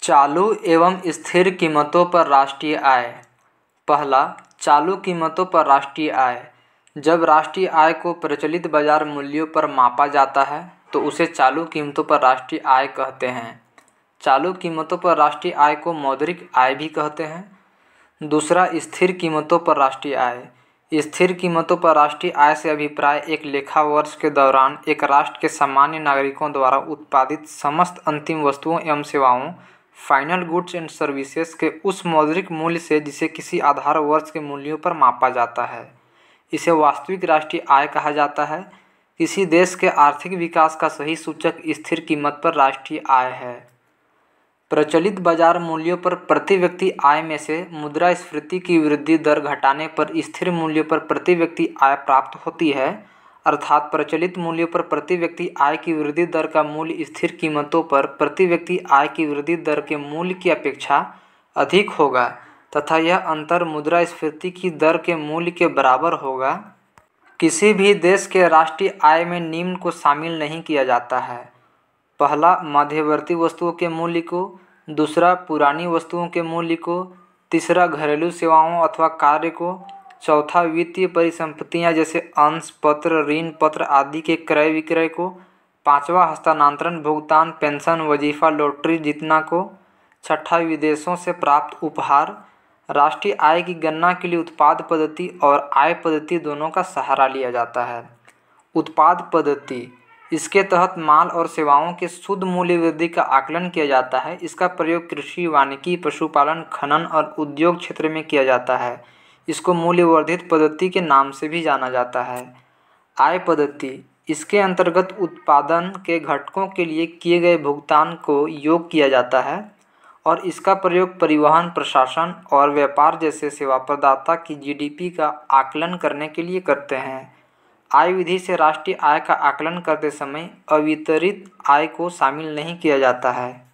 चालू एवं स्थिर कीमतों पर राष्ट्रीय आय। पहला, चालू कीमतों पर राष्ट्रीय आय। जब राष्ट्रीय आय को प्रचलित बाजार मूल्यों पर मापा जाता है तो उसे चालू कीमतों पर राष्ट्रीय आय कहते हैं। चालू कीमतों पर राष्ट्रीय आय को मौद्रिक आय भी कहते हैं। दूसरा, स्थिर कीमतों पर राष्ट्रीय आय। स्थिर कीमतों पर राष्ट्रीय आय से अभिप्राय एक लेखा वर्ष के दौरान एक राष्ट्र के सामान्य नागरिकों द्वारा उत्पादित समस्त अंतिम वस्तुओं एवं सेवाओं फाइनल गुड्स एंड सर्विसेज के उस मौद्रिक मूल्य से जिसे किसी आधार वर्ष के मूल्यों पर मापा जाता है। इसे वास्तविक राष्ट्रीय आय कहा जाता है। किसी देश के आर्थिक विकास का सही सूचक स्थिर कीमत पर राष्ट्रीय आय है। प्रचलित बाजार मूल्यों पर प्रति व्यक्ति आय में से मुद्रास्फीति की वृद्धि दर घटाने पर स्थिर मूल्यों पर प्रति व्यक्ति आय प्राप्त होती है, अर्थात प्रचलित मूल्यों पर प्रति व्यक्ति आय की वृद्धि दर का मूल्य स्थिर कीमतों पर प्रति व्यक्ति आय की वृद्धि दर के मूल्य की अपेक्षा अधिक होगा तथा यह अंतर मुद्रास्फीति की दर के मूल्य के बराबर होगा। किसी भी देश के राष्ट्रीय आय में निम्न को शामिल नहीं किया जाता है। पहला, मध्यवर्ती वस्तुओं के मूल्य को। दूसरा, पुरानी वस्तुओं के मूल्य को। तीसरा, घरेलू सेवाओं अथवा कार्य को। चौथा, वित्तीय परिसंपत्तियां जैसे अंश पत्र, ऋण पत्र आदि के क्रय विक्रय को। पांचवा, हस्तांतरण, भुगतान, पेंशन, वजीफा, लॉटरी जीतना को। छठा, विदेशों से प्राप्त उपहार। राष्ट्रीय आय की गणना के लिए उत्पाद पद्धति और आय पद्धति दोनों का सहारा लिया जाता है। उत्पाद पद्धति, इसके तहत माल और सेवाओं के शुद्ध मूल्य वृद्धि का आकलन किया जाता है। इसका प्रयोग कृषि, वानिकी, पशुपालन, खनन और उद्योग क्षेत्र में किया जाता है। इसको मूल्य वर्धित पद्धति के नाम से भी जाना जाता है। आय पद्धति, इसके अंतर्गत उत्पादन के घटकों के लिए किए गए भुगतान को योग किया जाता है और इसका प्रयोग परिवहन, प्रशासन और व्यापार जैसे सेवा प्रदाता की जीडीपी का आकलन करने के लिए करते हैं। आय विधि से राष्ट्रीय आय का आकलन करते समय अवितरित आय को शामिल नहीं किया जाता है।